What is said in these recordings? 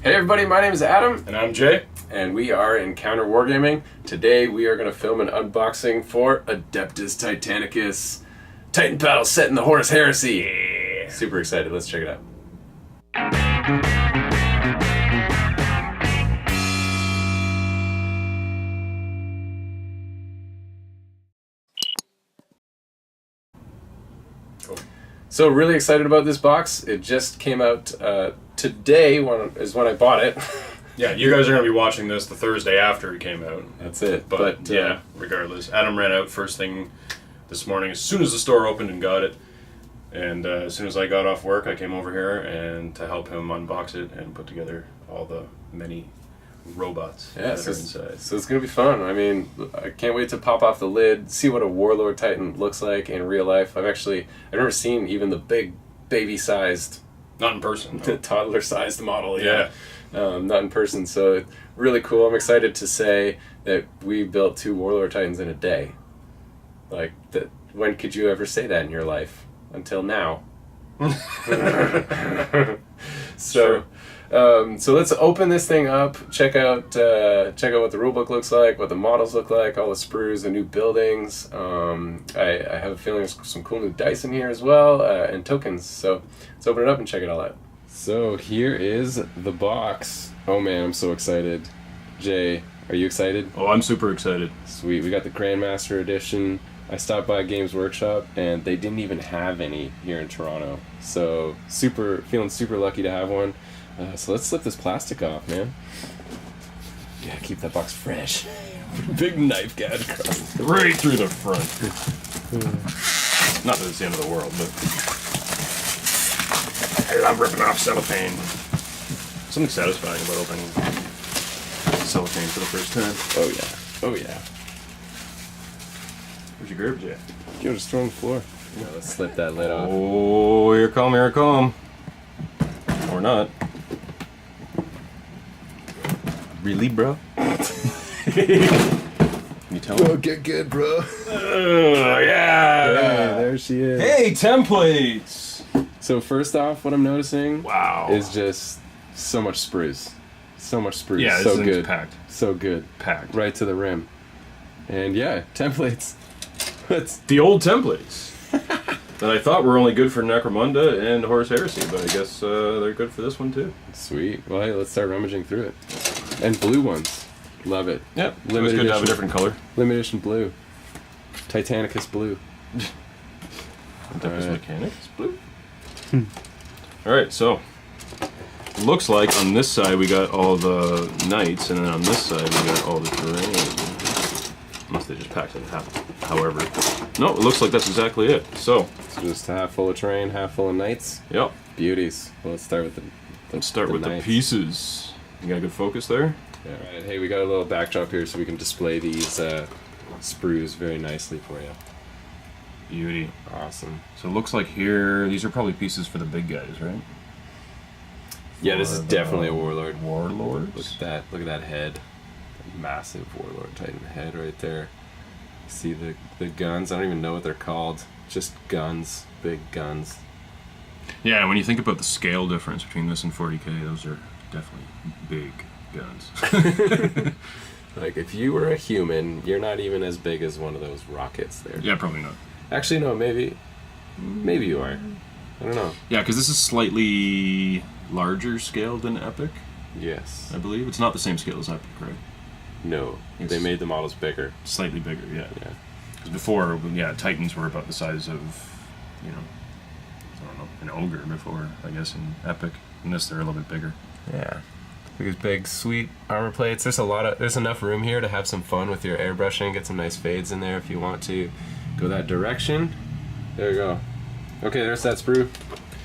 Hey everybody, my name is Adam. And I'm Jay. And we are Encounter Wargaming. Today we are going to film an unboxing for Adeptus Titanicus. Titan battle set in the Horus Heresy. Yeah. Super excited, let's check it out. Cool. So really excited about this box. It just came out today is when I bought it. Yeah, you guys are going to be watching this the Thursday after it came out. That's it. But yeah, regardless. Adam ran out first thing this morning as soon as the store opened and got it. And as soon as I got off work, I came over here and to help him unbox it and put together all the many robots that are inside. So it's going to be fun. I mean, I can't wait to pop off the lid, see what a Warlord Titan looks like in real life. I've never seen even the big baby-sized... Not in person. The toddler-sized model, yeah. Not in person, so really cool. I'm excited to say that we built 2 Warlord Titans in a day. Like, when could you ever say that in your life? Until now. So let's open this thing up, check out what the rulebook looks like, what the models look like, all the sprues, the new buildings. I have a feeling there's some cool new dice in here as well, and tokens. So let's open it up and check it all out. So here is the box. Oh man, I'm so excited. Jay, are you excited? Oh, I'm super excited. Sweet, we got the Grandmaster Edition. I stopped by Games Workshop and they didn't even have any here in Toronto. So feeling super lucky to have one. So let's slip this plastic off, man. Yeah, keep that box fresh. Big knife gouge across. Right through the front. Not that it's the end of the world, but I love ripping off cellophane. Something satisfying about opening cellophane for the first time. Oh yeah. Oh yeah. Where's your grip, Jay? Yo, just throw on the floor. Yeah, let's slip that lid off. Oh, here come. Or not. Really, bro? Can you tell me? Oh, get good, bro. Yeah! There she is. Hey, templates! So first off, what I'm noticing is just so much spruce. So much spruce. Yeah, so good. Packed. So good. Packed. Right to the rim. And yeah, templates. The old templates that I thought were only good for Necromunda and Horus Heresy, but I guess they're good for this one too. Sweet. Well, hey, let's start rummaging through it. And blue ones. Love it. Yep. It's good to have a different color. Limited edition blue. Titanicus blue. Adeptus Mechanicus blue. Alright, so looks like on this side we got all the knights, and then on this side we got all the terrain. Unless they just packed it however. No, it looks like that's exactly it. So just half full of terrain, half full of knights. Yep. Beauties. Well, let's start with the pieces. You got a good focus there? Yeah, right. Hey, we got a little backdrop here so we can display these sprues very nicely for you. Beauty. Awesome. So it looks like here, these are probably pieces for the big guys, right? Yeah, this is definitely a Warlord. Warlords? Look at that. Look at that head. Massive Warlord Titan head right there. See the guns? I don't even know what they're called. Just guns. Big guns. Yeah, when you think about the scale difference between this and 40K, those are definitely big guns. Like, if you were a human, you're not even as big as one of those rockets there. Yeah, probably not. Actually, no, maybe you are. I don't know. Yeah, because this is slightly larger scale than Epic. Yes. I believe. It's not the same scale as Epic, right? No, they made the models bigger. Slightly bigger, yeah. Because before, Titans were about the size of, I don't know, an ogre before, I guess, in Epic. In this, they're a little bit bigger. Yeah. These big, sweet armor plates. There's enough room here to have some fun with your airbrushing. Get some nice fades in there if you want to go that direction. There you go. Okay, there's that sprue.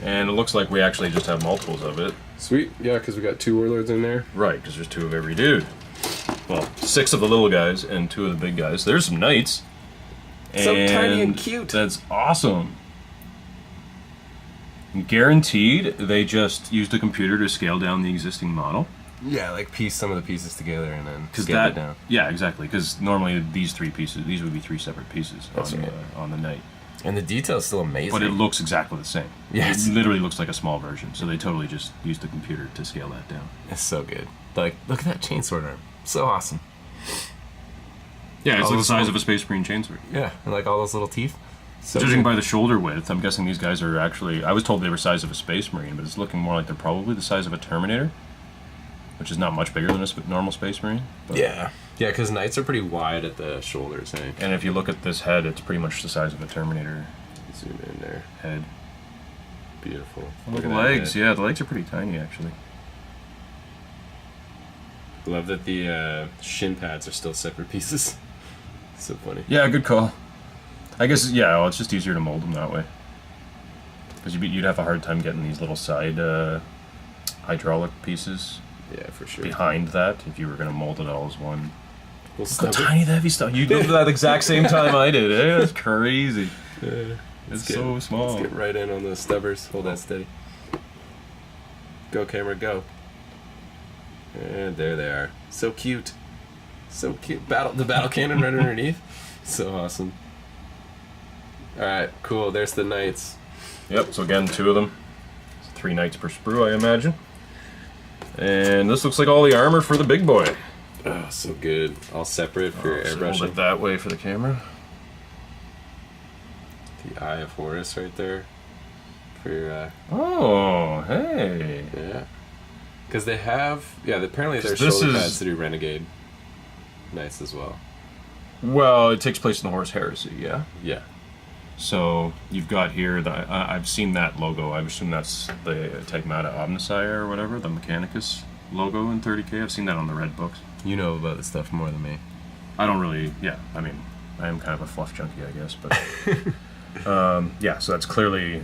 And it looks like we actually just have multiples of it. Sweet. Yeah, because we got 2 Warlords in there. Right, because there's 2 of every dude. Well, 6 of the little guys and 2 of the big guys. There's some knights. So tiny and cute. That's awesome. Guaranteed, they just used a computer to scale down the existing model. Yeah, like piece some of the pieces together and then scale it down. Yeah, exactly. Because normally these would be 3 separate pieces on the knight. And the detail's still amazing. But it looks exactly the same. Yes. It literally looks like a small version, so they totally just used the computer to scale that down. It's so good. Like, look at that chainsword arm. So awesome. Yeah, it's All like the those size little- of a Space Marine chainsword. Yeah, and like all those little teeth. So Judging good. by the shoulder width, I'm guessing these guys are actually... I was told they were size of a Space Marine, but it's looking more like they're probably the size of a Terminator, which is not much bigger than a normal Space Marine. But Yeah. Yeah, because knights are pretty wide at the shoulders, eh? And if you look at this head, it's pretty much the size of a Terminator Zoom in there. head. Beautiful. Look at at the that legs. head. Yeah, the legs are pretty tiny, actually. Love that the shin pads are still separate pieces. So funny. Yeah, good call. I guess, yeah, well, it's just easier to mold them that way. Because you'd have a hard time getting these little side hydraulic pieces Yeah, for sure. behind that if you were going to mold it all as one. We'll Look how stub it. tiny the heavy stuff. You did that exact same time I did. Eh? That's crazy. Yeah. It's get- so small. Let's get right in on the stubbers. Hold that steady. Go, camera, go. And there they are. So cute. So cute. The battle cannon right underneath. So awesome. Alright, cool. There's the knights. Yep, so again, 2 of them. 3 knights per sprue, I imagine. And this looks like all the armor for the big boy. Oh, so good. All separate for your So hold it airbrushing. that way for the camera. The Eye of Horus right there. For your, Oh, hey. yeah. Because they have, apparently there's 'Cause this shoulder is- pads to do Renegade knights as well. Well, it takes place in the Horus Heresy, yeah? Yeah. So you've got here, I've seen that logo. I assume that's the Tagmata Omnissiah or whatever, the Mechanicus logo in 30K. I've seen that on the red books. You know about this stuff more than me. I don't really, I mean, I am kind of a fluff junkie, I guess, but... yeah, so that's clearly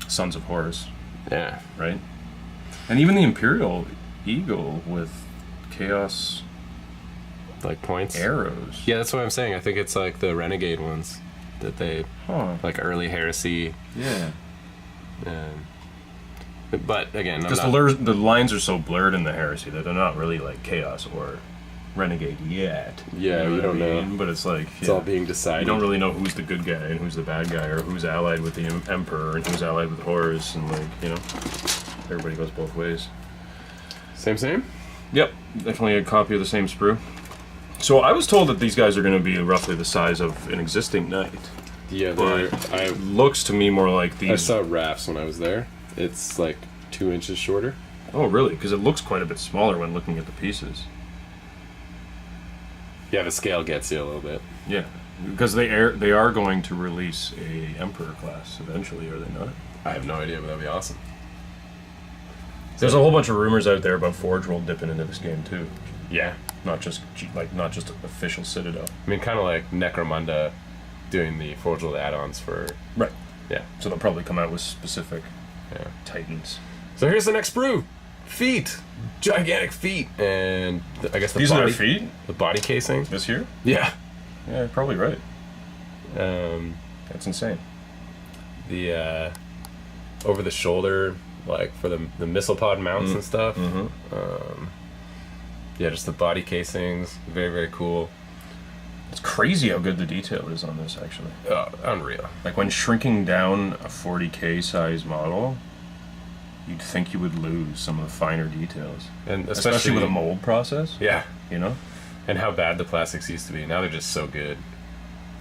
Sons of Horus, Yeah. right? And even the Imperial Eagle with Chaos Like points? arrows. Yeah, that's what I'm saying. I think it's like the Renegade ones that they, Huh. like early Heresy. Yeah. But again, I'm Because not, the lines are so blurred in the Heresy that they're not really like Chaos or Renegade yet. Yeah, you what don't know. But it's like... it's all being decided. You don't really know who's the good guy and who's the bad guy, or who's allied with the Emperor and who's allied with Horus, and like, everybody goes both ways. Same? Yep, definitely a copy of the same sprue. So I was told that these guys are going to be roughly the size of an existing knight. Yeah, But I it looks to me more like these... saw rafts when I was there. It's like 2 inches shorter. Oh, really? Because it looks quite a bit smaller when looking at the pieces. Yeah, the scale gets you a little bit. Yeah, because they are going to release a Emperor class eventually, are they not? I have no idea, but that'd be awesome. There's a whole bunch of rumors out there about Forge World dipping into this game too. Yeah. Not just official Citadel. I mean, kind of like Necromunda doing the Forge World add-ons for... Right. Yeah. So they'll probably come out with specific Yeah. Titans. So here's the next brew. Feet. Gigantic feet. And I guess the These body... are their feet? The body casing. This here? Yeah. Yeah, probably right. That's insane. The over the shoulder, like for the missile pod mounts and stuff. Yeah, just the body casings, very, very cool. It's crazy how good the detail is on this, actually. Unreal. Like, when shrinking down a 40K size model, you'd think you would lose some of the finer details. And Especially with a mold process. Yeah. You know? And how bad the plastics used to be. Now they're just so good.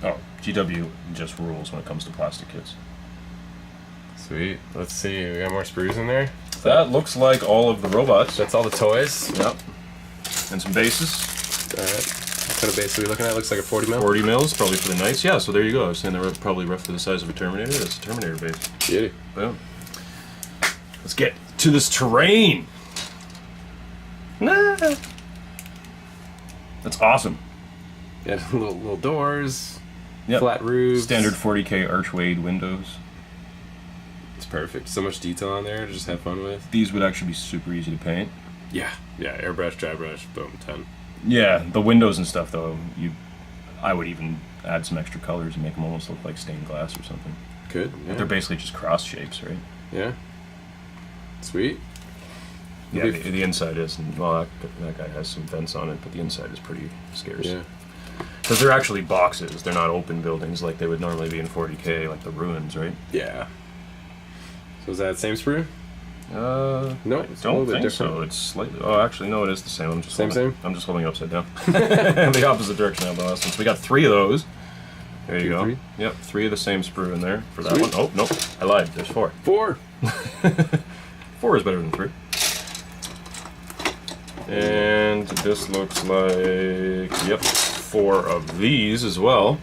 Oh, GW just rules when it comes to plastic kits. Sweet. Let's see. We got more sprues in there. That looks like all of the robots. That's all the toys. Yep. And some bases. Alright. What kind of base are we looking at? Looks like a 40 mil. 40 mils, probably for the Knights. Yeah, so there you go. I was saying they're probably roughly the size of a Terminator. That's a Terminator base. Beauty. Boom. Let's get to this terrain. Nah. That's awesome. Yeah, little doors. Yep. Flat roofs. Standard 40K archwayed windows. It's perfect. So much detail on there to just have fun with. These would actually be super easy to paint. Yeah. Yeah, airbrush, dry brush, boom, 10. Yeah, the windows and stuff though, I would even add some extra colors and make them almost look like stained glass or something. Good. But Yeah. they're basically just cross shapes, right? Yeah. Sweet. Yeah, It'll be the inside is, and well, that guy has some vents on it, but the inside is pretty scarce. Yeah. Because they're actually boxes. They're not open buildings like they would normally be in 40K, like the ruins, right? Yeah. So is that same sprue? No, it's a I little don't bit think different. so. It's slightly. Oh, actually, no, it is the same. I'm just Same. I'm just holding it upside down. The opposite direction of the last one. So we got 3 of those. There you go. 3? Yep, 3 of the same sprue in there for that Sweet. one. Oh no, I lied. There's 4. 4. 4 is better than 3. And this looks like, yep, 4 of these as well.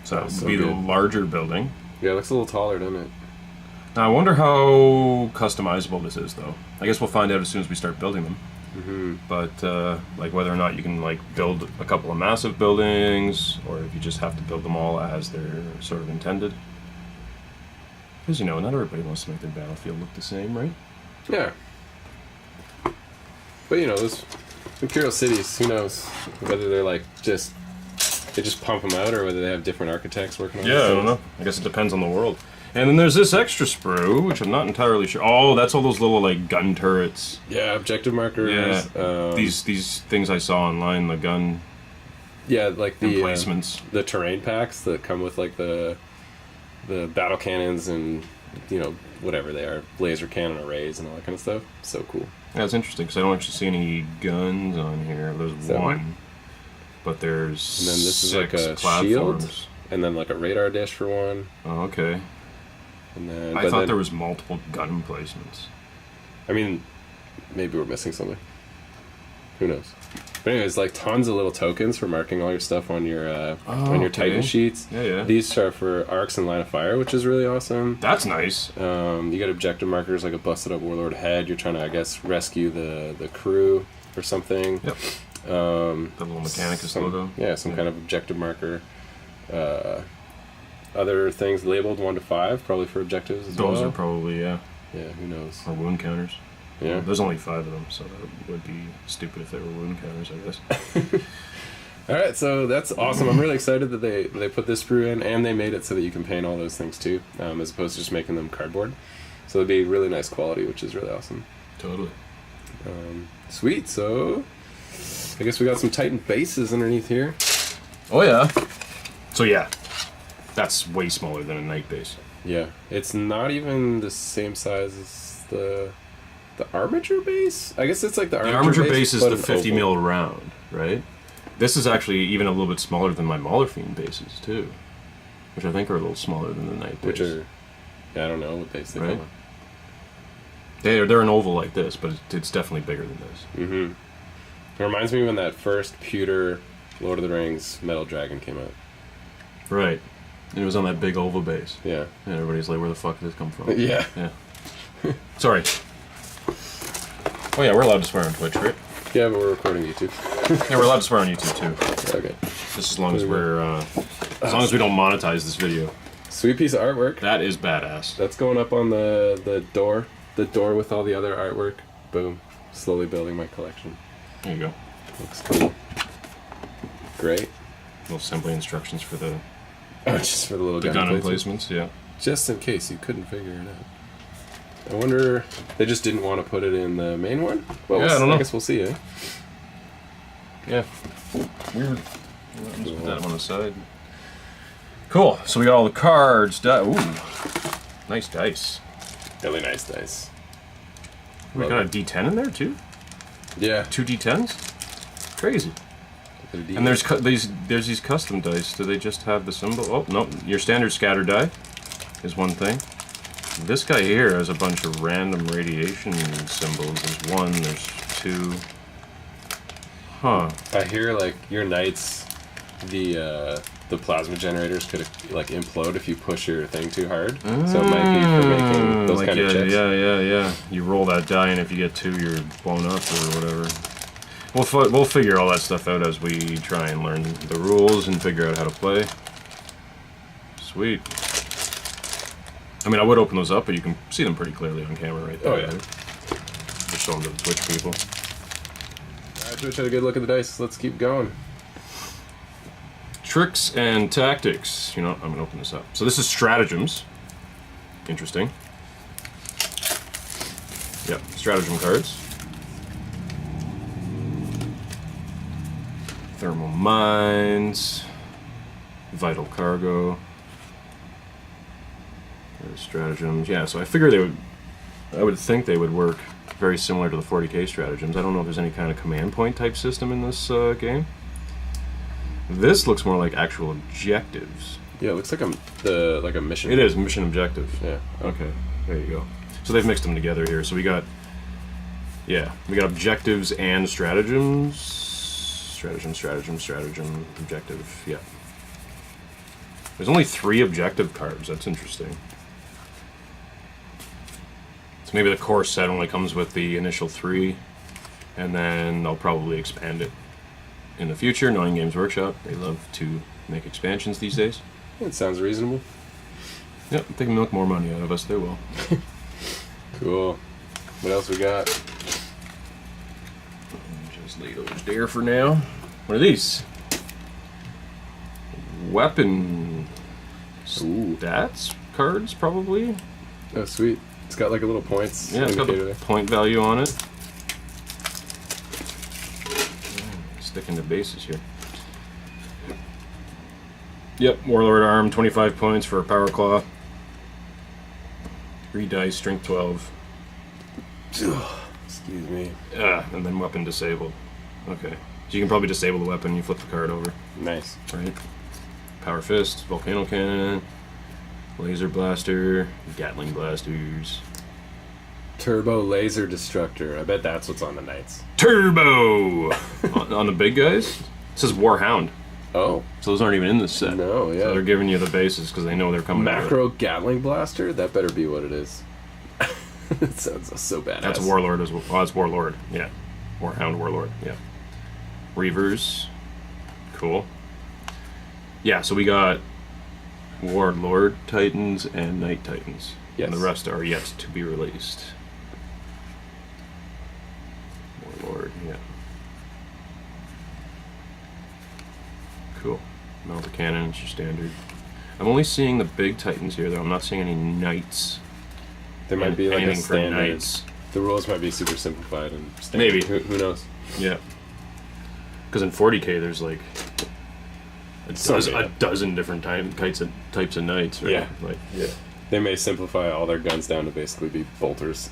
So that would So be the good. larger building. Yeah, it looks a little taller, doesn't it? Now I wonder how customizable this is, though. I guess we'll find out as soon as we start building them. Mm-hmm. But like whether or not you can like build a couple of massive buildings, or if you just have to build them all as they're sort of intended. Because you know, not everybody wants to make their battlefield look the same, right? Yeah. But you know, those Imperial cities, who knows whether they're like they just pump them out, or whether they have different architects working on Yeah, I don't know. I guess it depends on the world. And then there's this extra sprue, which I'm not entirely sure. Oh, that's all those little like gun turrets. Yeah, objective markers. Yeah, these things I saw online, the gun Yeah, like the emplacements. the terrain packs that come with like the battle cannons and whatever they are, laser cannon arrays and all that kind of stuff. So cool. Yeah, it's interesting because I don't actually see any guns on here. There's that one, but there's And then this is 6 like a platforms. shield, and then like a radar dish for one. Oh, okay. And then I thought there was multiple gun emplacements. I mean, maybe we're missing something. Who knows? But anyways, like tons of little tokens for marking all your stuff on your okay. Titan sheets. Yeah, yeah. These are for arcs and line of fire, which is really awesome. That's nice. You got objective markers like a busted up warlord head. You're trying to, I guess, rescue the crew or something. Yep. The little Mechanicus logo. Yeah, some kind of objective marker. Other things labeled 1 to 5, probably for objectives as well. Those are probably, yeah. Yeah, who knows? Or wound counters. Yeah. There's only 5 of them, so that would be stupid if they were wound counters, I guess. All right, so that's awesome. I'm really excited that they put this sprue in, and they made it so that you can paint all those things too, as opposed to just making them cardboard. So it'd be really nice quality, which is really awesome. Totally. Sweet. So I guess we got some Titan bases underneath here. Oh, yeah. So, yeah. That's way smaller than a night base. Yeah, it's not even the same size as the armature base. I guess it's like the Armature base is but the an 50 oval. mil round, right? This is actually even a little bit smaller than my Maulerfiend bases, too. Which I think are a little smaller than the night base. Which are, yeah, I don't know what base they Right. call They're an oval like this, but it's definitely bigger than this. Mm-hmm. It reminds me when that first pewter Lord of the Rings Metal Dragon came out. Right. And it was on that big oval base. Yeah. And everybody's like, where the fuck did this come from? Yeah. Yeah. Sorry. Oh yeah, we're allowed to swear on Twitch, right? Yeah, but we're recording YouTube. Yeah, we're allowed to swear on YouTube too. Okay. Just as long as as long as we don't monetize this video. Sweet piece of artwork. That is badass. That's going up on the door. The door with all the other artwork. Boom. Slowly building my collection. There you go. Looks cool. Great. Little assembly instructions for the Oh, just for the little gun emplacement. emplacements, yeah. Just in case you couldn't figure it out. I wonder, they just didn't want to put it in the main one? Well, Yeah, I don't know. I guess we'll see, eh? Yeah. Weird. I'll just put that one aside. Cool. So we got all the cards. Ooh. Nice dice. Really nice dice. We got a D10 in there too? Yeah. 2 D10s? Crazy. And there's these custom dice. Do they just have the symbol? Oh, no. Your standard scatter die is one thing. This guy here has a bunch of random radiation symbols. There's 1, there's 2. Huh. I hear, like, your knights, the plasma generators could, like, implode if you push your thing too hard. So it might be for making those like, kind of chips. Yeah. You roll that die, and if you get 2, you're blown up or whatever. We'll figure all that stuff out as we try and learn the rules and figure out how to play. Sweet. I mean, I would open those up, but you can see them pretty clearly on camera right there. Oh, yeah. Right? Just show them to the Twitch people. Alright, Twitch had a good look at the dice. Let's keep going. Tricks and tactics. You know, I'm gonna open this up. So this is stratagems. Interesting. Yep, stratagem cards. Thermal mines. Vital cargo. There's stratagems. Yeah, so I figure I would think they would work very similar to the 40k stratagems. I don't know if there's any kind of command point type system in this game. This looks more like actual objectives. Yeah, it looks like a mission. It is mission objective. Yeah. Okay. There you go. So they've mixed them together here. So we got objectives and stratagems. Stratagem, objective. Yeah. There's only 3 objective cards. That's interesting. So maybe the core set only comes with the initial 3, and then they'll probably expand it in the future. Knowing Games Workshop, they love to make expansions these days. It sounds reasonable. Yep, if they can milk more money out of us, they will. Cool. What else we got? Just lay those there for now. What are these? Weapon stats cards, probably. Oh, sweet. It's got like a little points. Yeah, it's got the point value on it. Sticking to bases here. Yep, Warlord arm, 25 points for a power claw. 3 dice, strength 12. Excuse me. And then weapon disabled. Okay. So you can probably disable the weapon, you flip the card over. Nice. Right. Power fist, volcano cannon, laser blaster, Gatling blasters. Turbo laser destructor. I bet that's what's on the knights. Turbo! on the big guys? It says Warhound. Oh. So those aren't even in this set. No, yeah. So they're giving you the bases because they know they're coming. Macro Gatling blaster? That better be what it is. It sounds so badass. That's Warlord as well. Oh, it's Warlord. Yeah. Warhound Warlord. Yeah. Reavers. Cool. Yeah, so we got Warlord Titans and Knight Titans. Yes. And the rest are yet to be released. Warlord, yeah. Cool. Mount the cannon, it's your standard. I'm only seeing the big Titans here, though. I'm not seeing any Knights. There might be like a anything for standard. Knights. The rules might be super simplified and standard. Maybe. Who knows? Yeah. Because in 40k, there's like a dozen different types of Knights, right? Yeah. Like, yeah. They may simplify all their guns down to basically be bolters.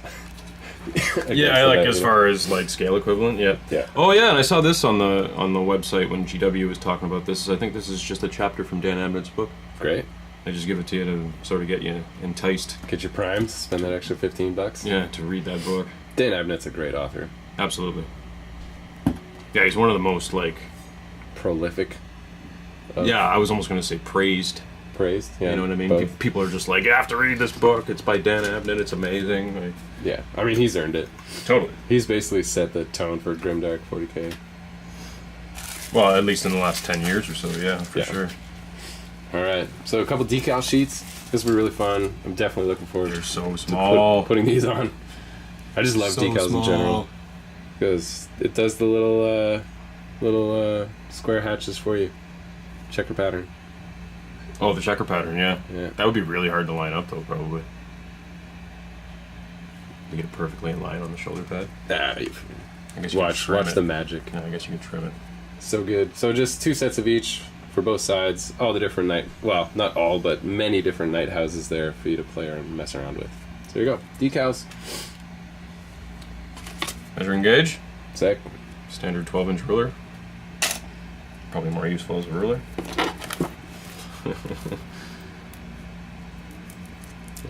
Yeah, I like as far as like scale equivalent. Yeah. Yeah. Oh yeah, and I saw this on the website when GW was talking about this. I think this is just a chapter from Dan Abnett's book. Great. I just give it to you to sort of get you enticed. Get your primes. Spend that extra $15. Yeah, to read that book. Dan Abnett's a great author. Absolutely. Yeah, he's one of the most like prolific. Yeah, I was almost going to say praised. Praised. Yeah. You know what I mean? Both. People are just like, you have to read this book. It's by Dan Abnett. It's amazing. Like, yeah, I mean he's earned it. Totally. He's basically set the tone for Grimdark 40k. Well, at least in the last 10 years or so, yeah, for sure. All right, so a couple decal sheets. This will be really fun. I'm definitely looking forward. They're so small. Putting these on. I just love decals in general because it does the little square hatches for you. Checker pattern. Oh, the checker pattern, yeah. Yeah. That would be really hard to line up, though, probably. To get it perfectly in line on the shoulder pad. I guess you watch the magic. Yeah, I guess you can trim it. So good. So just 2 sets of each for both sides. All the different night. Well, not all, but many different night houses there for you to play and mess around with. So there you go. Decals. Measuring gauge. Sick. Standard 12-inch ruler. Probably more useful as a ruler.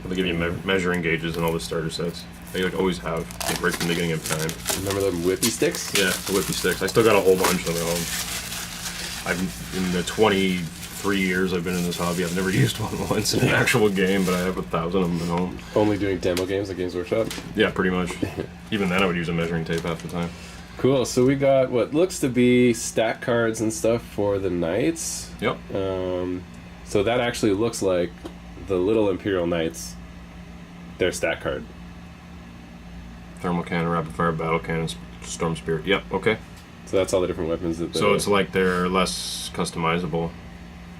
They give you measuring gauges in all the starter sets. They like always have, like, right from the beginning of time. Remember the whippy sticks? Yeah, the whippy sticks. I still got a whole bunch of them at home. In the 23 years I've been in this hobby, I've never used one once in an actual game, but I have 1,000 of them at home. Only doing demo games at Games Workshop? Yeah, pretty much. Even then I would use a measuring tape half the time. Cool, so we got what looks to be stack cards and stuff for the Knights. Yep. So that actually looks like the little Imperial Knights, their stack card. Thermal cannon, rapid fire, battle cannon, storm spirit. Yep, okay. So that's all the different weapons that. So it's like they're less customizable.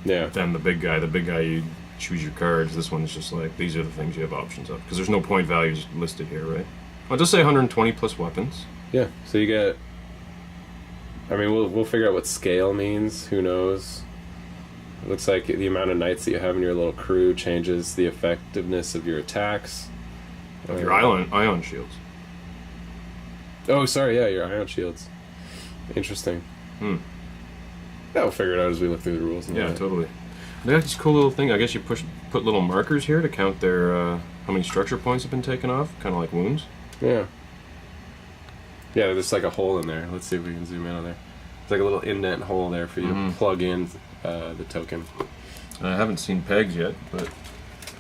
Yeah. Than the big guy. The big guy, you choose your cards. This one is just like these are the things you have options of because there's no point values listed here, right? I'll just say 120 plus weapons. Yeah. So you get I mean, we'll figure out what scale means. Who knows? It looks like the amount of knights that you have in your little crew changes the effectiveness of your attacks. Of your ion shields. Oh, sorry, yeah, your ion shields. Interesting. Yeah, we'll figure it out as we look through the rules. Yeah, totally. They got this cool little thing. I guess you put little markers here to count their how many structure points have been taken off, kind of like wounds. Yeah. Yeah, there's like a hole in there. Let's see if we can zoom in on there. It's like a little indent hole there for you to plug in the token. I haven't seen pegs yet, but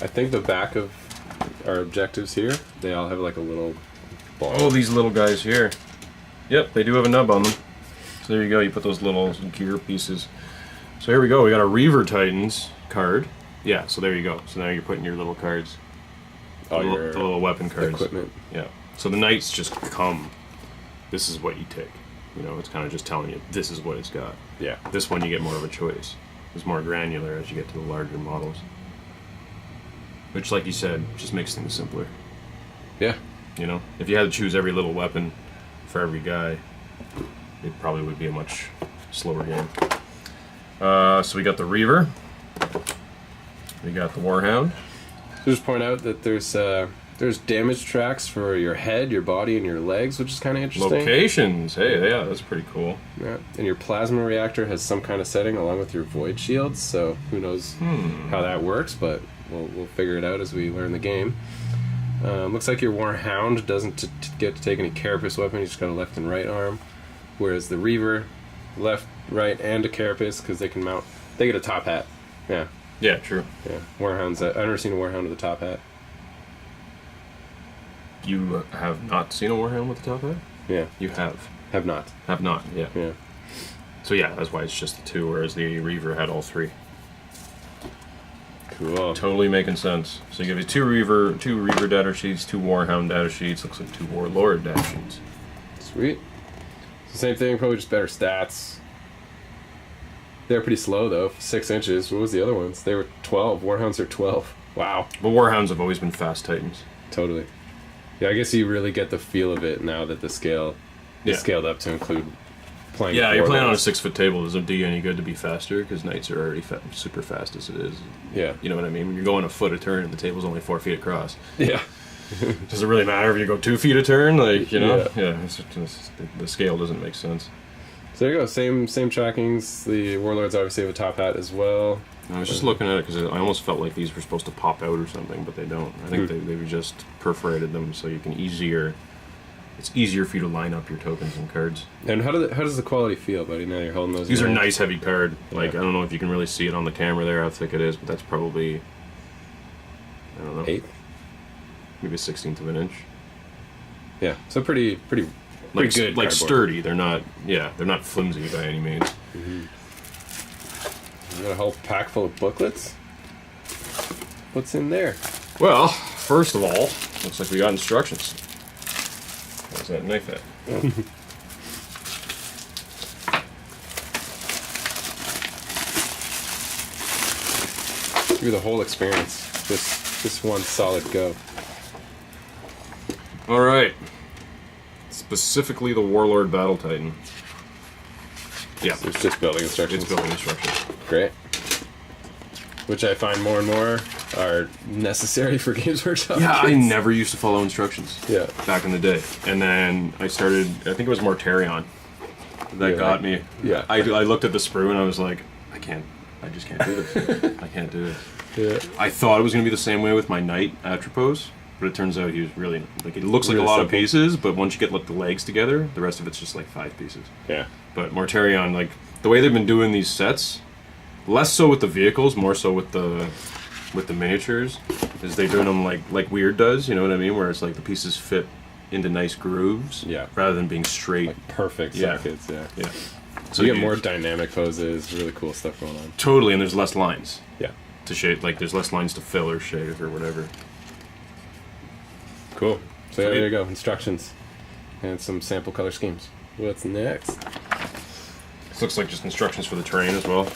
I think the back of our objectives here, they all have like a little ball. Oh, these little guys here. Yep, they do have a nub on them. So there you go. You put those little gear pieces. So here we go. We got a Reaver Titans card. Yeah, so there you go. So now you're putting your little cards. All the your little weapon cards. equipment. Yeah. So the knights just come. This is what you take. You know, it's kind of just telling you this is what it's got. Yeah. This one you get more of a choice. It's more granular as you get to the larger models. Which, like you said, just makes things simpler. Yeah. You know, if you had to choose every little weapon for every guy, it probably would be a much slower game. So we got the Reaver. We got the Warhound. Just point out that there's damage tracks for your head, your body, and your legs, which is kind of interesting. Locations. Hey, yeah, that's pretty cool. Yeah. And your plasma reactor has some kind of setting along with your void shields, so who knows how that works, but we'll figure it out as we learn the game. Looks like your Warhound doesn't get to take any carapace weapon, he's just got a left and right arm, whereas the Reaver, left, right, and a carapace, because they get a top hat. Yeah. Yeah, true. Yeah. Warhounds, I've never seen a Warhound with a top hat. You have not seen a Warhound with a top hat? Yeah. You have. Have not. Have not, yeah. Yeah. So yeah, that's why it's just the two, whereas the Reaver had all three. Cool. Totally making sense. So you give you two Reaver data sheets, two Warhound data sheets, looks like two Warlord data sheets. Sweet. It's the same thing, probably just better stats. They're pretty slow though, 6 inches. What was the other ones? They were 12. Warhounds are 12. Wow. But Warhounds have always been fast Titans. Totally. Yeah, I guess you really get the feel of it now that the scale is scaled up to include playing. Yeah, you're playing on a 6-foot table. Doesn't do you any good to be faster because knights are already super fast as it is. Yeah. You know what I mean? When you're going a foot a turn and the table's only 4 feet across. Yeah. Does it really matter if you go 2 feet a turn? Like, you know? Yeah. The scale doesn't make sense. So there you go. Same trackings. The Warlords obviously have a top hat as well. I was just looking at it because I almost felt like these were supposed to pop out or something, but they don't. I think they just perforated them so you can it's easier for you to line up your tokens and cards. And how does the quality feel, buddy? Now you're holding those. These are nice heavy card. Like, I don't know if you can really see it on the camera there how thick it is, but that's probably, I don't know, 1/8, maybe a 1/16 of an inch. Yeah, so pretty good. Like cardboard. sturdy. They're not flimsy by any means. You got a whole pack full of booklets. What's in there? Well, first of all, looks like we got instructions. Where's that knife at? Oh. Give you the whole experience. Just one solid go. All right. Specifically, the Warlord Battle Titan. Yeah, So it's just building instructions. it's building instructions. Great. Which I find more and more are necessary for Games Workshop. Yeah, I kids. never used to follow instructions. Yeah. Back in the day, and then I started. I think it was Mortarion that got me. Yeah. I looked at the sprue and I was like, I just can't do this. I can't do it. Yeah. I thought it was going to be the same way with my Knight Atropos, but it turns out he was really like it looks like Really a lot of simple. pieces, but once you get like the legs together, the rest of it's just like 5 pieces. Yeah. But Mortarion, like the way they've been doing these sets, less so with the vehicles, more so with the miniatures, is they doing them like Weird does. You know what I mean? Where it's like the pieces fit into nice grooves, Yeah. rather than being straight. Like perfect Yeah. sockets, yeah. Yeah. So you get more dynamic poses, really cool stuff going on. Totally, and there's less lines Yeah. to shade. Like there's less lines to fill or shade or whatever. Cool. So yeah, Sweet. there you go. Instructions. And some sample color schemes. What's next? This looks like just instructions for the terrain as well.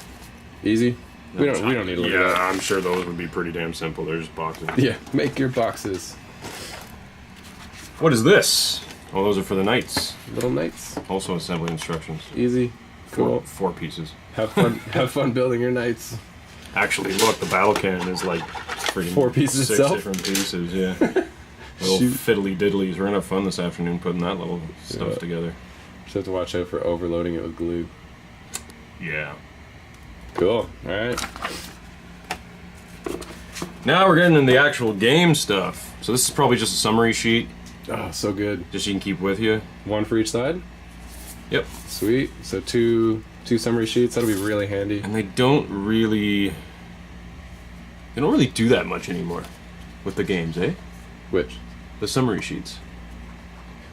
Easy? We don't need to look Yeah, at I'm sure those would be pretty damn simple. They're just boxes. that. Yeah. Make your boxes. What is this? Oh, those are for the knights. Little knights. Also assembly instructions. Easy. Cool. Four pieces. Have fun. Have fun building your knights. Actually, look, the battle cannon is like freaking 4 pieces 6 itself? different pieces, yeah. Little Shoot. fiddly diddlies. We're gonna have fun this afternoon putting that little stuff together. Just have to watch out for overloading it with glue. Yeah. Cool. Alright. Now we're getting into the actual game stuff. So this is probably just a summary sheet, Oh, so good. just so you can keep with you. 1 for each side? Yep. Sweet. So two summary sheets. That'll be really handy. And they don't really do that much anymore with the games, eh? Which? The summary sheets.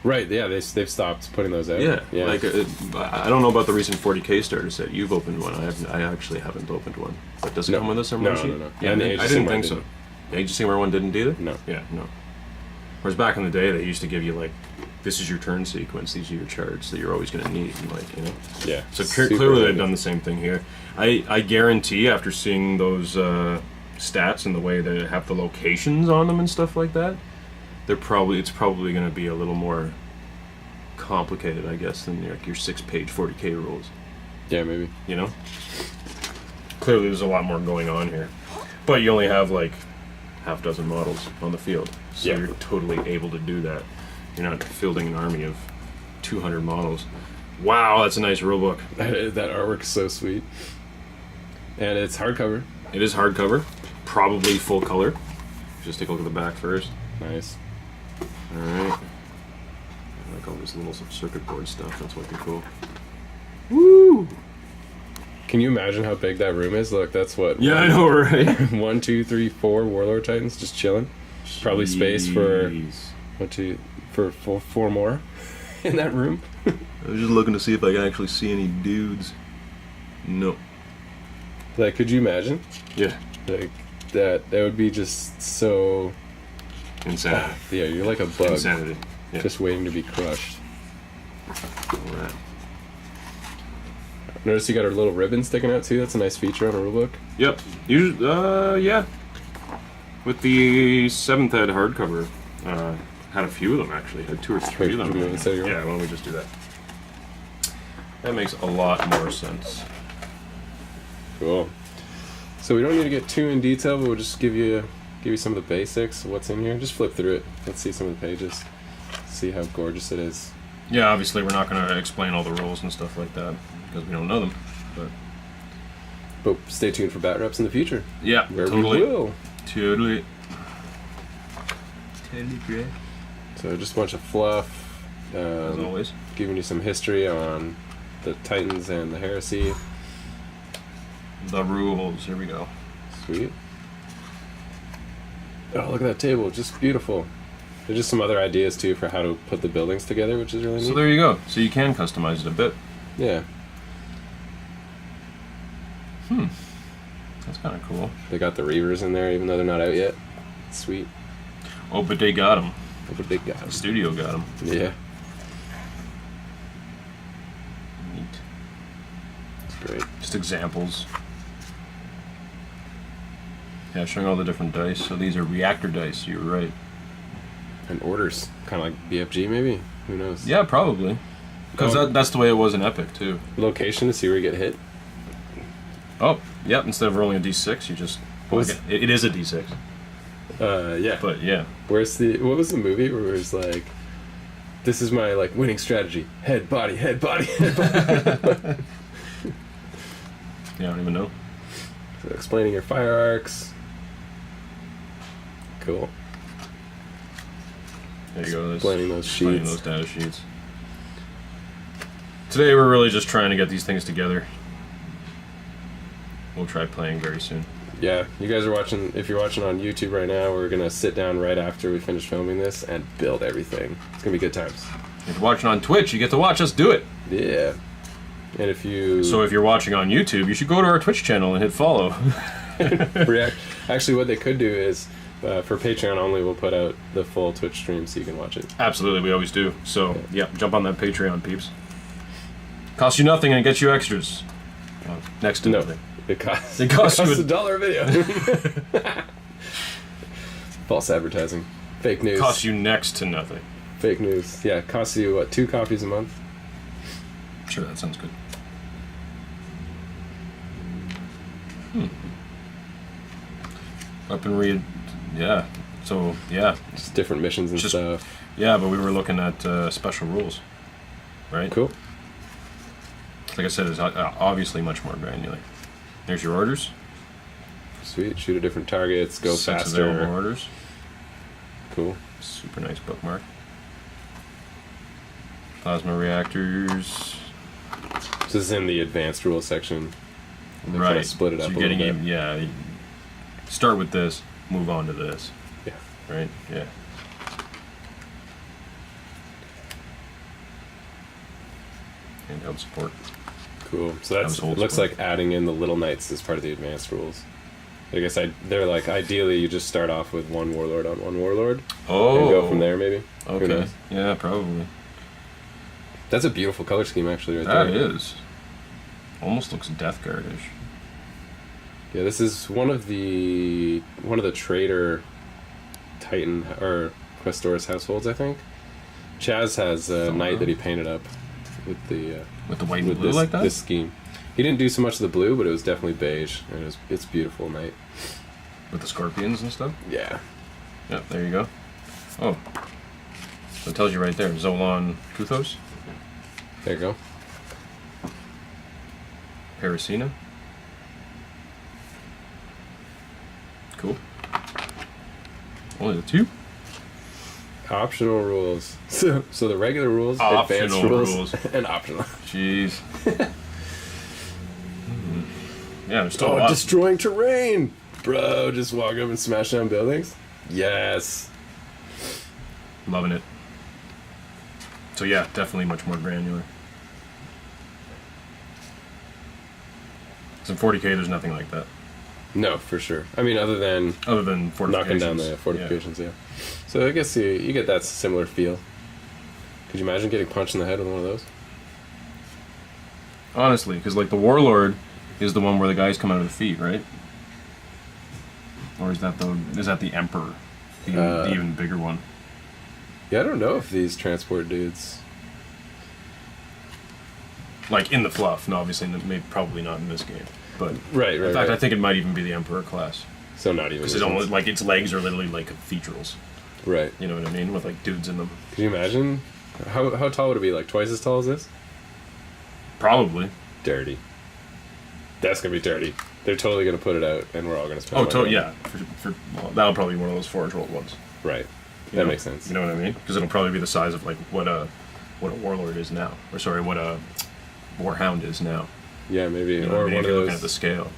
Right, yeah, they've stopped putting those out. Yeah. Like I don't know about the recent 40K starter set. You've opened one. I actually haven't opened one. But does it come with a summary sheet? No. Yeah, And I the Age of didn't Sigmar think so. didn't. The Age of Sigmar one didn't either? No. Yeah, no. Whereas back in the day, they used to give you like, this is your turn sequence. These are your charts that you're always going to need. And like, you know. Yeah. So super clearly they've handy. done the same thing here. I guarantee after seeing those stats and the way they have the locations on them and stuff like that, it's probably going to be a little more complicated, I guess, than like your 6-page 40K rules. Yeah, maybe. You know? Clearly there's a lot more going on here. But you only have like half dozen models on the field. So Yeah. you're totally able to do that. You're not fielding an army of 200 models. Wow, that's a nice rulebook. That artwork's so sweet. And it's hardcover. It is hardcover, probably full color. Just take a look at the back first. Nice. Alright. I like all this little circuit board stuff, that's wicked cool. Woo! Can you imagine how big that room is? Look, that's what. Yeah, I know, right? 1, 2, 3, 4 Warlord Titans just chilling. Probably space for Jeez. four more in that room. I was just looking to see if I can actually see any dudes. No. Like, could you imagine? Yeah. Like that would be just so. Insanity. Yeah, you're like a bug, Insanity. Yeah. just waiting to be crushed. Alright. Notice you got a little ribbon sticking out too. That's a nice feature on a rulebook. Yep. Usually, yeah. With the 7th ed hardcover, had a few of them actually. Had 2 or 3 Wait, of them. do you want to say your Yeah, why don't we just do that? That makes a lot more sense. Cool. So we don't need to get too in detail, but we'll just give you some of the basics of what's in here. Just flip through it. Let's see some of the pages. See how gorgeous it is. Yeah, obviously we're not going to explain all the rules and stuff like that because we don't know them. But stay tuned for bat reps in the future, Yeah, where totally. we will. Totally. So just a bunch of fluff. As always. Giving you some history on the Titans and the Heresy. The rules. Here we go. Sweet. Oh, look at that table. Just beautiful. There's just some other ideas, too, for how to put the buildings together, which is really neat. So there you go. So you can customize it a bit. Yeah. That's kind of cool. They got the Reavers in there, even though they're not out yet. Sweet. Oh, but they got them. Look at the big The guys. studio got them. Yeah. Neat. It's great. Just examples. Yeah, showing all the different dice. So these are reactor dice. You were right. And orders. Kind of like BFG, maybe? Who knows? Yeah, probably. Because Oh. that's the way it was in Epic, too. Location to see where you get hit. Oh, yep. Instead of rolling a d6, you just... What was- it is a d6. Yeah. But, yeah. What was the movie where it was like, this is my, like, winning strategy. Head, body, head, body, head, body. Yeah, I don't even know. So explaining your fire arcs. Cool. There you go. Explaining those Explaining sheets. those data sheets. Today we're really just trying to get these things together. We'll try playing very soon. Yeah, you guys are watching, if you're watching on YouTube right now, we're going to sit down right after we finish filming this and build everything. It's going to be good times. If you're watching on Twitch, you get to watch us do it. Yeah. And if you... So if you're watching on YouTube, you should go to our Twitch channel and hit follow. react... Actually, what they could do is, for Patreon only, we'll put out the full Twitch stream so you can watch it. Absolutely, we always do. So, yeah, jump on that Patreon, peeps. Costs you nothing and gets you extras. Next to No. nothing. It costs It costs you $1 a video. False advertising. Fake news. Costs you next to nothing. Fake news. Yeah, it costs you, what, 2 copies a month? Sure, that sounds good. Weaponry, yeah. So, yeah. Just different missions and stuff. Yeah, but we were looking at special rules, right? Cool. Like I said, it's obviously much more granular. There's your orders. Sweet. Shoot at different targets. Go 6 faster. available orders. Cool. Super nice bookmark. Plasma reactors. This is in the advanced rules section. They Right. kind of split it up so a you're little getting bit. yeah. Start with this, move on to this. Yeah. Right? Yeah. Handheld support. Cool. So that's it Household looks support. like adding in the little knights as part of the advanced rules. I guess they're like ideally you just start off with one warlord on one warlord Oh. and go from there maybe. Who Okay. knows? Yeah, probably. That's a beautiful color scheme actually right That there. is. Almost looks Death Guard-ish. Yeah, this is one of the trader Titan or Questoris households, I think. Chaz has a knight that he painted up with the With the white and with blue this, like that? this scheme. He didn't do so much of the blue, but it was definitely beige, and it's beautiful knight. With the scorpions and stuff? Yeah. Yep, there you go. Oh. So it tells you right there, Zolan Kuthos, There you go. Parasina. Cool. Only the 2? Optional rules. So the regular rules, Optional advanced rules, rules. and optional. Jeez. Yeah, there's still a lot. Destroying terrain! Bro, just walk up and smash down buildings? Yes. Loving it. So yeah, definitely much more granular. So in 40k, there's nothing like that. No, for sure. I mean, other than Other than fortifications. knocking down the fortifications, yeah. So I guess you get that similar feel. Could you imagine getting punched in the head with one of those? Honestly, because like the Warlord is the one where the guys come out of the feet, right? Or is that the Emperor, the even bigger one? Yeah, I don't know if these transport dudes. Like in the fluff, and obviously maybe probably not in this game, but Right. in fact I think it might even be the Emperor class So not even. because it almost like its legs are literally like cathedrals. Right. You know what I mean? With like dudes in them. Can you imagine? How tall would it be? Like twice as tall as this? Probably. Dirty. That's gonna be dirty. They're totally gonna put it out, and we're all gonna spend. Oh, money on it. yeah. Well, that'll probably be one of those Forge World ones. Right. You That know? makes sense. You know what I mean? Because it'll probably be the size of like what a Warlord is now, or sorry, what a Warhound is now. Yeah, maybe. You know Or what I mean? one If of you're looking those. at the scale.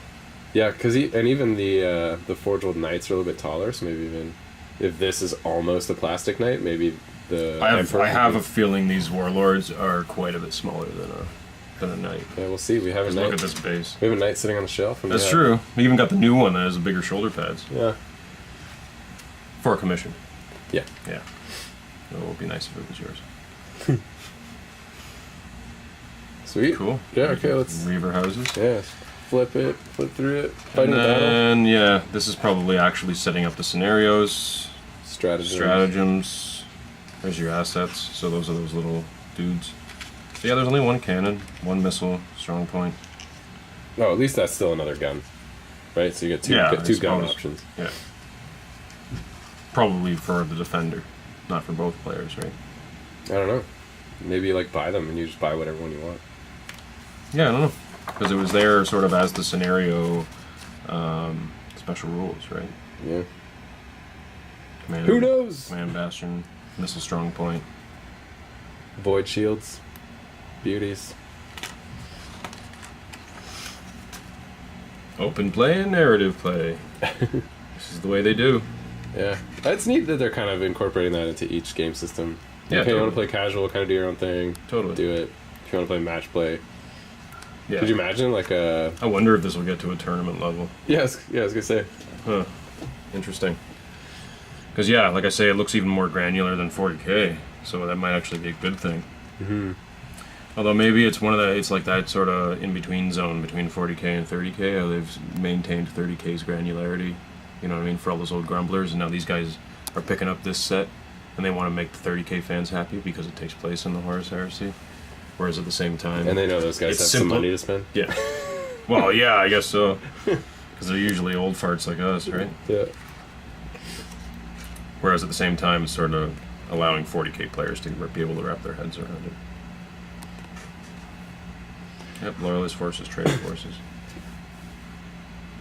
Yeah, because even the Forge World Knights are a little bit taller, so maybe even if this is almost a plastic knight, maybe the I Emperor have would a feeling these Warlords are quite a bit smaller than a knight. be- Yeah, we'll see. We have a Just knight. look at this base. We have a knight sitting on the shelf. And That's we have- true. We even got the new one that has bigger shoulder pads Yeah. for a commission. Yeah. Yeah. It would be nice if it was yours. Sweet. Cool. Yeah. Okay. Let's. Reaver houses. Yeah. Flip through it. And Fighting the battle. then, yeah, this is probably actually setting up the scenarios, Stratagems. There's your assets. So those are those little dudes. So yeah, there's only one cannon, one missile, strong point. Oh, at least that's still another gun, right? So you get two Yeah, I two gun suppose. options. Yeah. Probably for the defender, not for both players, right? I don't know. Maybe you like buy them and you just buy whatever one you want. Yeah, I don't know. Because it was there sort of as the scenario special rules, right? Yeah. Command, Who knows? Command Bastion, missile strong point. Void shields, beauties. Open play and narrative play. This is the way they do. Yeah, it's neat that they're kind of incorporating that into each game system. Yeah, okay, you want to totally. play casual, kind of do your own thing. Totally. Do it. If you want to play match play, Yeah. could you imagine like a? I wonder if this will get to a tournament level. Yes, yeah, I was gonna say. Huh. Interesting. Because yeah, like I say, it looks even more granular than 40k, so that might actually be a good thing. Mm-hmm. Although maybe it's it's like that sort of in between zone between 40k and 30k. How they've maintained 30k's granularity. You know what I mean, for all those old grumblers, and now these guys are picking up this set and they want to make the 30K fans happy because it takes place in the Horus Heresy. Whereas at the same time, and they know those guys have some money to spend. Yeah. Well, yeah, I guess so. Because they're usually old farts like us, right? Yeah. Whereas at the same time, it's sort of allowing 40K players to be able to wrap their heads around it. Yep, Loyalist forces, traitor forces.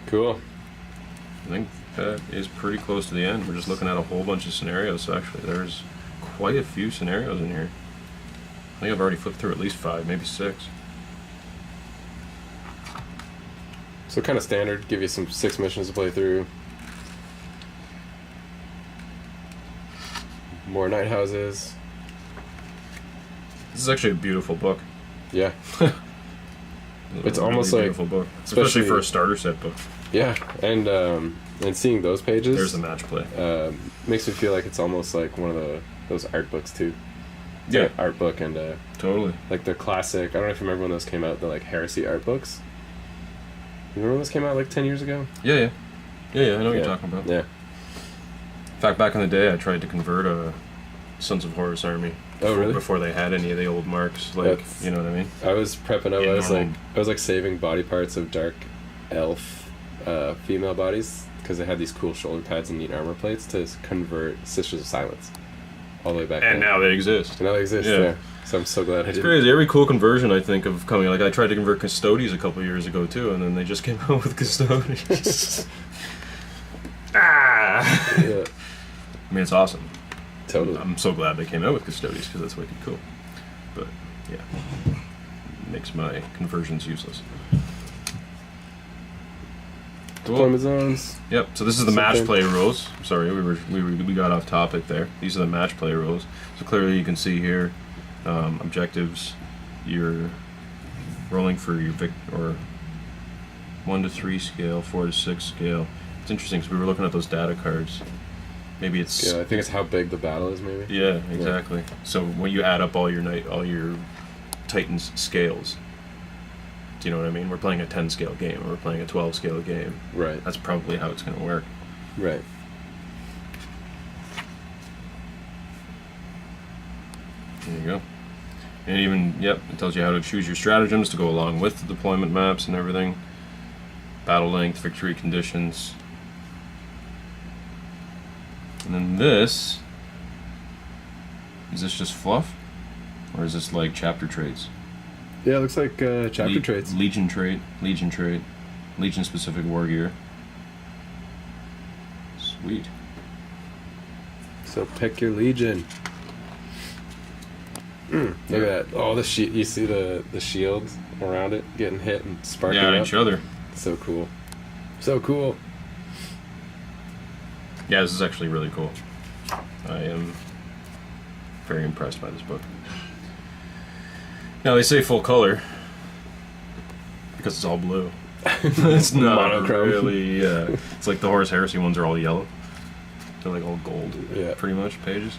Cool. I think that is pretty close to the end. We're just looking at a whole bunch of scenarios, so actually there's quite a few scenarios in here. I think I've already flipped through at least 5, maybe 6. So kind of standard, give you some 6 missions to play through. More night houses. This is actually a beautiful book. Yeah. It's a almost really like, beautiful book, especially for a starter set book. Yeah, and seeing those pages. There's the match play. Makes me feel like it's almost like one of those art books too. It's Yeah, like art book and totally. like the classic. I don't know if you remember when those came out. The like Heresy art books. You remember when those came out like 10 years ago? Yeah. I know what you're talking about. Yeah. In fact, back in the day, I tried to convert a Sons of Horus army. Oh, really? Before they had any of the old marks, like, That's- you know what I mean? I was prepping up. Yeah, I was like saving body parts of dark elf female bodies because they had these cool shoulder pads and neat armor plates to convert Sisters of Silence all the way back. And then. now they exist. And now they exist. Yeah. Yeah. So I'm so glad I It's did. crazy. Every cool conversion I think of coming, like I tried to convert Custodes a couple years ago too, and then they just came out with Custodes. Ah! Yeah. I mean, it's awesome. Totally. I'm so glad they came out with Custodes because that's wicked cool. But yeah, makes my conversions useless. Deployment zones. Yep. So this is the match Something. play rules. Sorry, we got off topic there. These are the match play rules. So clearly you can see here, objectives. You're rolling for your or 1 to 3 scale, 4 to 6 scale. It's interesting because we were looking at those data cards. Maybe it's Yeah, I think it's how big the battle is, maybe. yeah, exactly. So when you add up all your Titans scales, do you know what I mean? We're playing a 10 scale game, or we're playing a 12 scale game. Right. That's probably how it's going to work. Right. There you go. And even, yep, it tells you how to choose your stratagems to go along with the deployment maps and everything. Battle length, victory conditions. And then this, is this just fluff? Or is this like chapter traits? Yeah, it looks like chapter traits. Legion trait, Legion specific war gear. Sweet. So pick your legion. Look at that. Oh, the you see the shields around it getting hit and sparking Yeah, up. each other. So cool. So cool. Yeah, this is actually really cool. I am very impressed by this book. Now they say full color because it's all blue. It's not Monochrome. really. It's like the Horus Heresy ones are all yellow. They're like all gold. Yeah. Pretty much pages.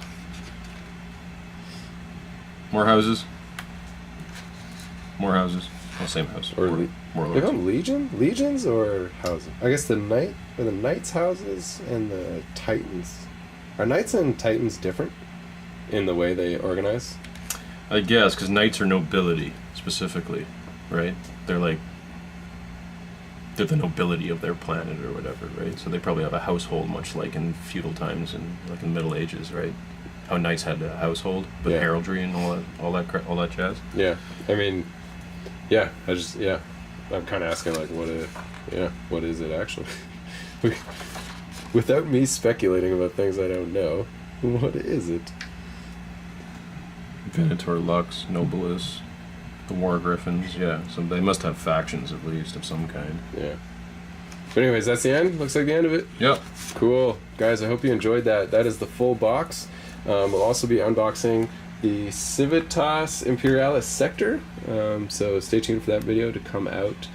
More houses. More houses. Oh, same house. Or more They call lords. them legion? Legions or houses? I guess the knights houses and the titans. Are knights and titans different in the way they organize? I guess because knights are nobility specifically, right? They're the nobility of their planet or whatever, right? So they probably have a household, much like in feudal times and like in the Middle Ages, right? How knights had a household with Yeah. heraldry and all that jazz. Yeah. I mean, yeah. I'm kind of asking like, what is it actually? Without me speculating about things I don't know, what is it? Venator, Lux, Nobilis, the War Griffins, yeah. So they must have factions at least of some kind. Yeah. But anyways, that's the end. Looks like the end of it. Yep. Cool. Guys, I hope you enjoyed that. That is the full box. We'll also be unboxing the Civitas Imperialis Sector. So stay tuned for that video to come out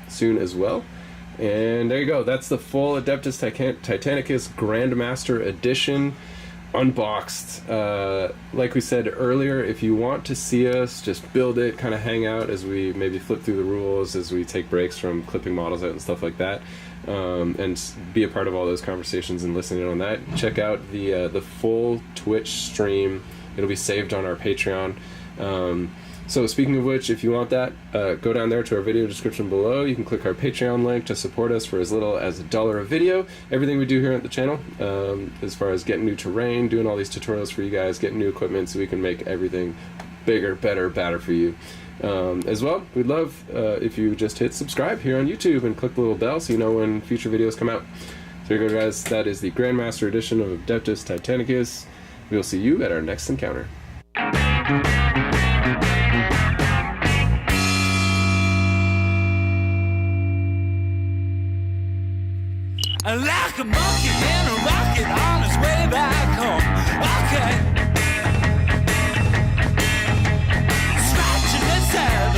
soon as well. And there you go. That's the full Adeptus Titanicus Grandmaster Edition unboxed. Like we said earlier, if you want to see us just build it, kind of hang out as we maybe flip through the rules, as we take breaks from clipping models out and stuff like that, and be a part of all those conversations and listening on that. Check out the full Twitch stream. It'll be saved on our Patreon. So speaking of which, if you want that, go down there to our video description below. You can click our Patreon link to support us for as little as $1 a video. Everything we do here at the channel, as far as getting new terrain, doing all these tutorials for you guys, getting new equipment so we can make everything bigger, better, badder for you. As well, we'd love if you just hit subscribe here on YouTube and click the little bell so you know when future videos come out. So here you go, guys. That is the Grandmaster edition of Adeptus Titanicus. We'll see you at our next encounter. Like a monkey in a rocket on his way back home. Okay. Scratching his head